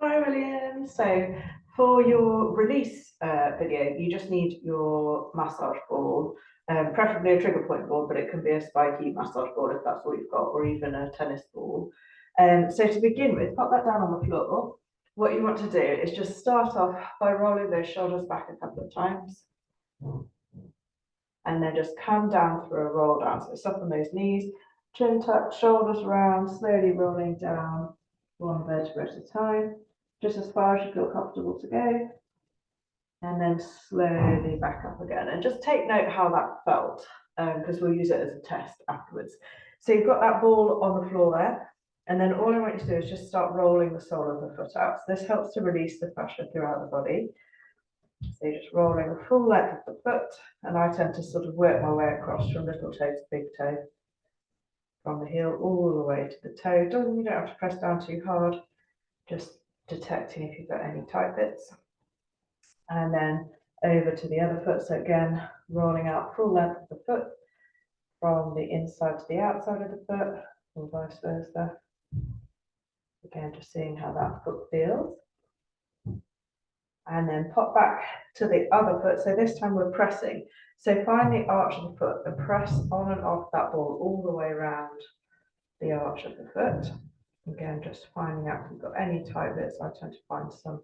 Hi William. So for your release video, you just need your massage ball, preferably a trigger point ball, but it can be a spiky massage ball if that's all you've got, or even a tennis ball. So to begin with, pop that down on the floor. What you want to do is just start off by rolling those shoulders back a couple of times. And then just come down through a roll down. So soften those knees, chin tuck, shoulders round, slowly rolling down one vertebra at a time, just as far as you feel comfortable to go. And then slowly back up again. And just take note how that felt, because we'll use it as a test afterwards. So you've got that ball on the floor there. And then all I want you to do is just start rolling the sole of the foot out. So this helps to release the fascia throughout the body. So you're just rolling the full length of the foot, and I tend to sort of work my way across from little toe to big toe, from the heel all the way to the toe. You don't have to press down too hard, just detecting if you've got any tight bits. And then over to the other foot. So again, rolling out full length of the foot from the inside to the outside of the foot, or vice versa. Again, just seeing how that foot feels. And then pop back to the other foot. So this time we're pressing. So find the arch of the foot and press on and off that ball all the way around the arch of the foot. Again, just finding out if you've got any tight bits. I tend to find some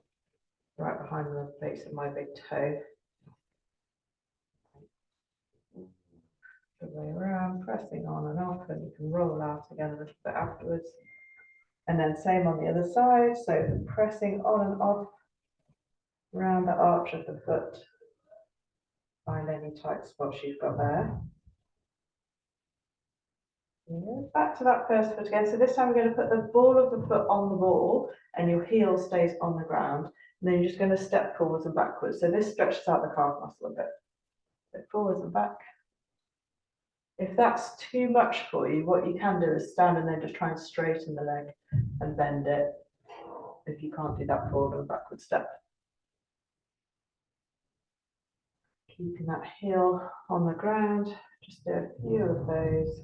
right behind the base of my big toe. The way around, pressing on and off, and you can roll out again a little bit afterwards. And then same on the other side. So pressing on and off around the arch of the foot. Find any tight spots you've got there. Back to that first foot again. So this time we're going to put the ball of the foot on the ball and your heel stays on the ground. And then you're just going to step forwards and backwards. So this stretches out the calf muscle a bit. So forwards and back. If that's too much for you, what you can do is stand and then just try and straighten the leg and bend it if you can't do that forward and backward step. Keeping that heel on the ground, just do a few of those.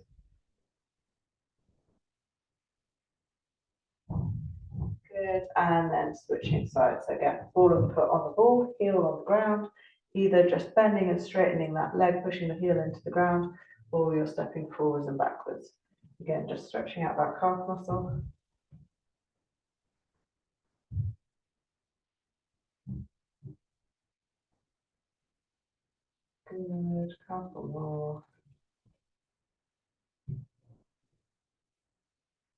Good, and then switching sides. So again, ball of the foot on the ball, heel on the ground, either just bending and straightening that leg, pushing the heel into the ground, or you're stepping forwards and backwards. Again, just stretching out that calf muscle. Good, couple more.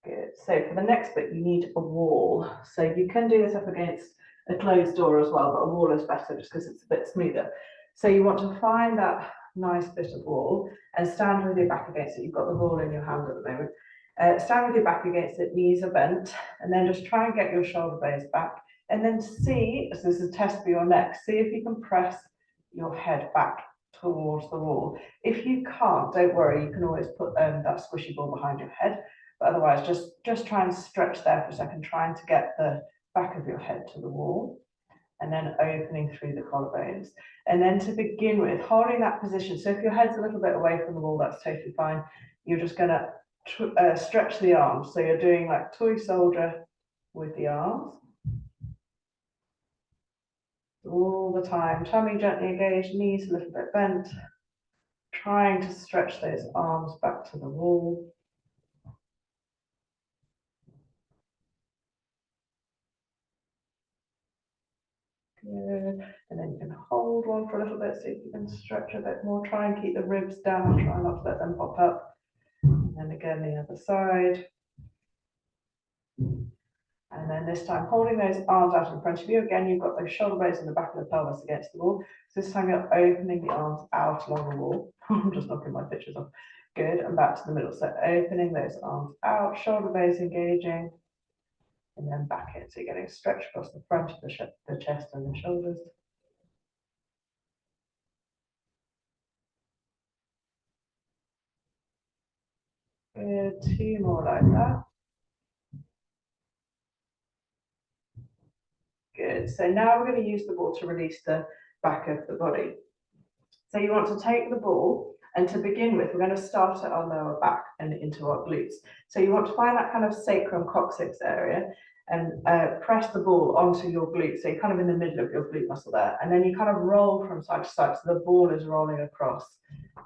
Good. So for the next bit, you need a wall. So you can do this up against a closed door as well, but a wall is better just because it's a bit smoother. So you want to find that nice bit of wall and stand with your back against it. You've got the wall in your hand at the moment. Stand with your back against it, knees are bent, and then just try and get your shoulder blades back. And then see, as this is a test for your neck, see if you can press your head back towards the wall. If you can't, don't worry, you can always put that squishy ball behind your head. But otherwise, just try and stretch there for a second, trying to get the back of your head to the wall, and then opening through the collarbones. And then to begin with, holding that position. So if your head's a little bit away from the wall, that's totally fine. You're just going to stretch the arms. So you're doing like toy soldier with the arms. All the time, tummy gently engaged, knees a little bit bent, trying to stretch those arms back to the wall. Good. And then you can hold one for a little bit, so you can stretch a bit more. Try and keep the ribs down, try not to let them pop up. And then again, the other side. And then this time, holding those arms out in front of you. Again, you've got those shoulder blades in the back of the pelvis against the wall. So this time you're opening the arms out along the wall. I'm just knocking my pictures off. Good, and back to the middle. So opening those arms out, shoulder blades engaging, and then back in. So you're getting stretch across the front of the chest and the shoulders. Good, two more like that. Good, so now we're going to use the ball to release the back of the body. So you want to take the ball And to begin with, we're going to start at our lower back and into our glutes. So you want to find that kind of sacrum coccyx area and press the ball onto your glute. So you're kind of in the middle of your glute muscle there. And then you kind of roll from side to side. So the ball is rolling across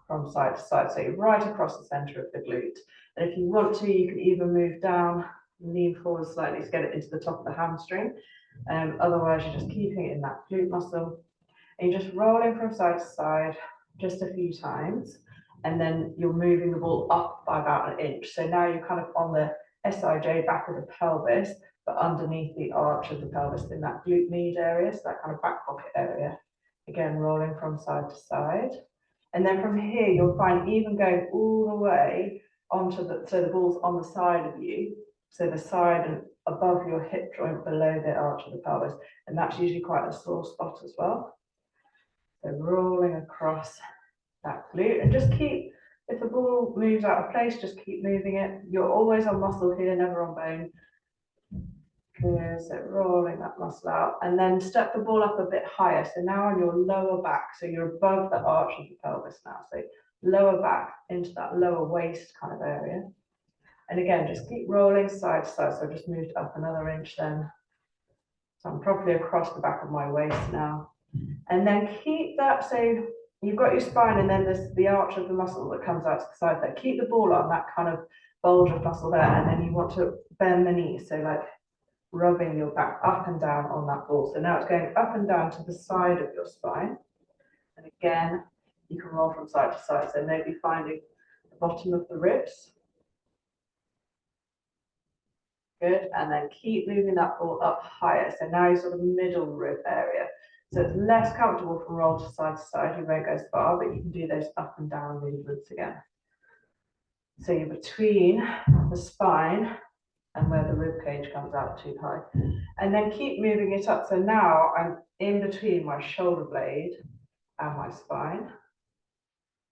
from side to side. So you're right across the center of the glute. And if you want to, you can even move down, lean forward slightly to get it into the top of the hamstring. Otherwise, you're just keeping it in that glute muscle. And you're just rolling from side to side just a few times. And then you're moving the ball up by about an inch. So now you're kind of on the SIJ, back of the pelvis, but underneath the arch of the pelvis in that glute med area, so that kind of back pocket area. Again, rolling from side to side. And then from here, you'll find even going all the way onto so the ball's on the side of you. So the side and above your hip joint, below the arch of the pelvis. And that's usually quite a sore spot as well. So rolling across that glute, and just keep, if the ball moves out of place, just keep moving it. You're always on muscle here, never on bone. Good, so rolling that muscle out, and then step the ball up a bit higher. So now on your lower back, so you're above the arch of the pelvis now. So lower back into that lower waist kind of area. And again, just keep rolling side to side. So I just moved up another inch then. So I'm probably across the back of my waist now. And then keep that, so you've got your spine and then there's the arch of the muscle that comes out to the side there. Keep the ball on that kind of bulge of muscle there, and then you want to bend the knees. So like rubbing your back up and down on that ball. So now it's going up and down to the side of your spine. And again, you can roll from side to side. So maybe finding the bottom of the ribs. Good, and then keep moving that ball up higher. So now you're sort of middle rib area. So it's less comfortable from roll to side. You won't go as far, but you can do those up and down movements again. So you're between the spine and where the rib cage comes out too high. And then keep moving it up. So now I'm in between my shoulder blade and my spine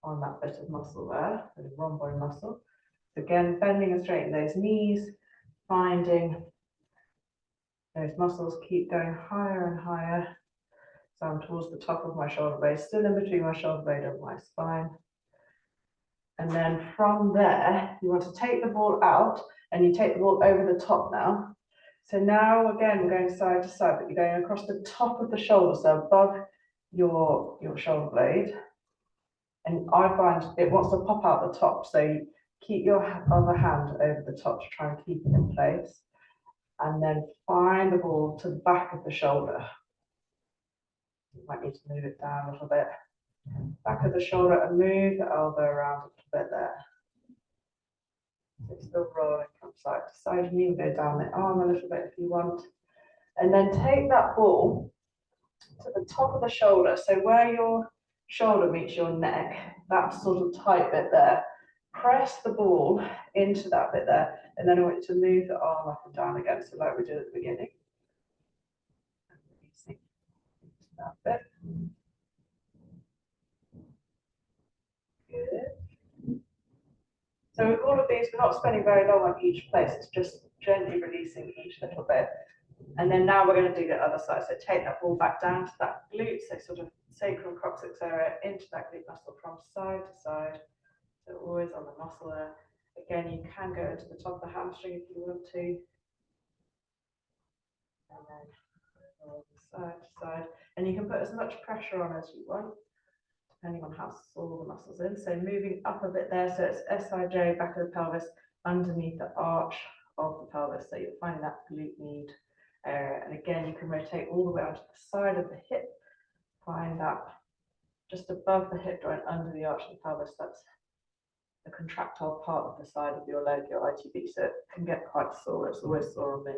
on that bit of muscle there, the rhomboid muscle. So again, bending and straightening those knees, finding those muscles keep going higher and higher. So I'm towards the top of my shoulder blade, still in between my shoulder blade and my spine. And then from there, you want to take the ball out, and you take the ball over the top now. So now again, we're going side to side, but you're going across the top of the shoulder, so above your shoulder blade. And I find it wants to pop out the top, so you keep your other hand over the top to try and keep it in place. And then find the ball to the back of the shoulder. You might need to move it down a little bit. Back of the shoulder, and move the elbow around a little bit there. So it's still rolling from side to side. You can even go down the arm a little bit if you want. And then take that ball to the top of the shoulder. So where your shoulder meets your neck, that sort of tight bit there. Press the ball into that bit there. And then I want you to move the arm up and down again. So like we did at the beginning. That bit. Good. So with all of these, we're not spending very long on each place. It's just gently releasing each little bit. And then now we're going to do the other side. So take that ball back down to that glute, so sort of sacrum coccyx area, into that glute muscle from side to side. So always on the muscle there. Again, you can go into the top of the hamstring if you want to. And then side to side. And you can put as much pressure on as you want, depending on how sore the muscles in. So moving up a bit there, so it's SIJ, back of the pelvis, underneath the arch of the pelvis. So you're finding that glute med area. And again, you can rotate all the way onto the side of the hip. Find that just above the hip joint, under the arch of the pelvis. That's the contractile part of the side of your leg, your ITB. So it can get quite sore. It's always sore on me.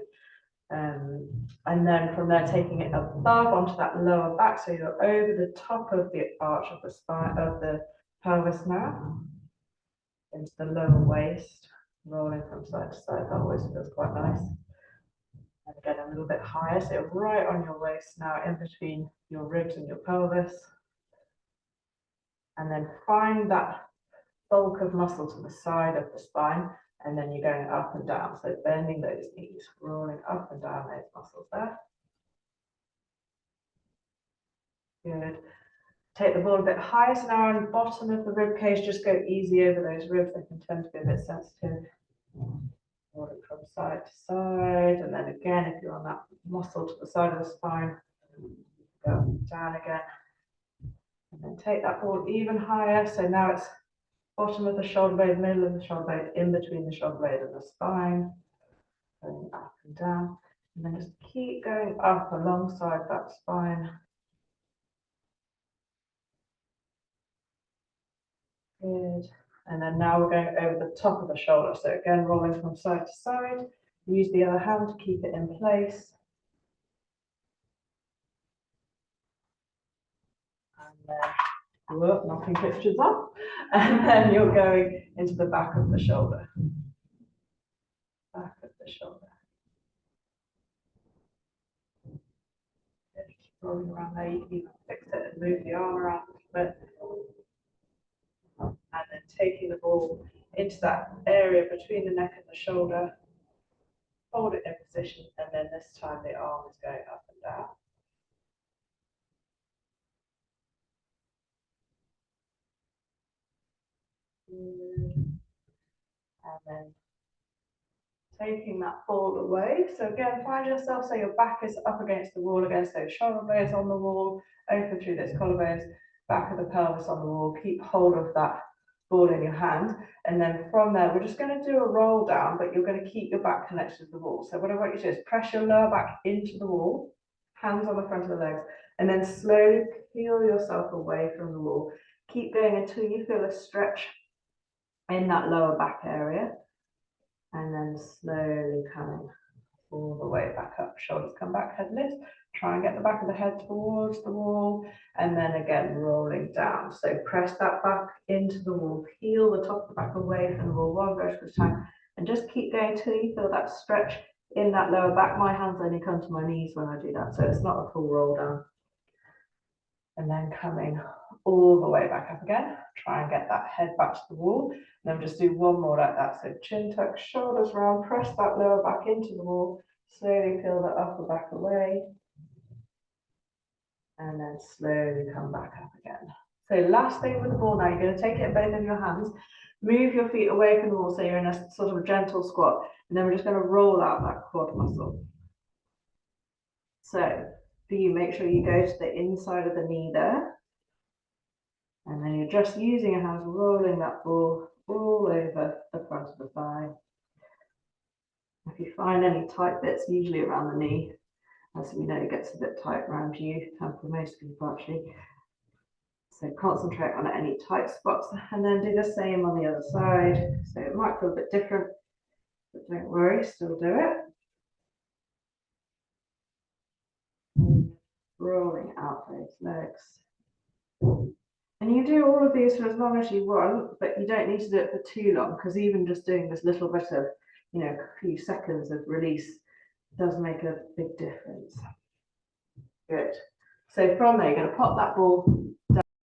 And then from there, taking it above onto that lower back, so you're over the top of the arch of the spine of the pelvis now, into the lower waist, rolling from side to side. That always feels quite nice. And again, a little bit higher, so you're right on your waist now, in between your ribs and your pelvis. And then find that bulk of muscle to the side of the spine. And then you're going up and down, so bending those knees, rolling up and down those muscles there. Good. Take the ball a bit higher, so now on the bottom of the rib cage, just go easy over those ribs. They can tend to be a bit sensitive. Roll it from side to side, and then again, if you're on that muscle to the side of the spine, go down again. And then take that ball even higher. So now it's bottom of the shoulder blade, middle of the shoulder blade, in between the shoulder blade and the spine. Going up and down. And then just keep going up alongside that spine. Good. And then now we're going over the top of the shoulder. So again, rolling from side to side. Use the other hand to keep it in place. And then, whoop, knocking pictures up. And then you're going into the back of the shoulder. Back of the shoulder. Good. Rolling around there, you can even fix it and move the arm around a little bit. And then taking the ball into that area between the neck and the shoulder, hold it in position, and then this time the arm is going up and down. And then taking that ball away. So again, find yourself so your back is up against the wall, against those shoulder blades on the wall, open through those collarbones, back of the pelvis on the wall. Keep hold of that ball in your hand, and then from there we're just going to do a roll down, but you're going to keep your back connected to the wall. So what I want you to do is press your lower back into the wall, hands on the front of the legs, and then slowly peel yourself away from the wall. Keep going until you feel a stretch in that lower back area, and then slowly coming all the way back up. Shoulders come back, head lifts. Try and get the back of the head towards the wall, and then again rolling down. So press that back into the wall, peel the top of the back away from the wall, one vertical time, and just keep going till you feel that stretch in that lower back. My hands only come to my knees when I do that, so it's not a full roll down. And then coming all the way back up again. Try and get that head back to the wall. And then just do one more like that. So chin tuck, shoulders round, press that lower back into the wall, slowly peel the upper back away. And then slowly come back up again. So last thing with the ball now, you're going to take it in both of your hands, move your feet away from the wall so you're in a sort of a gentle squat, and then we're just going to roll out that quad muscle. So for you, make sure you go to the inside of the knee there, and then you're just using your hands, rolling that ball all over the front of the thigh. If you find any tight bits, usually around the knee, as we know, it gets a bit tight around you, and for most people actually. So concentrate on any tight spots, and then do the same on the other side. So it might feel a bit different, but don't worry, still do it. Rolling out those legs. And you do all of these for as long as you want, but you don't need to do it for too long, because even just doing this little bit of, a few seconds of release does make a big difference. Good. So from there, you're going to pop that ball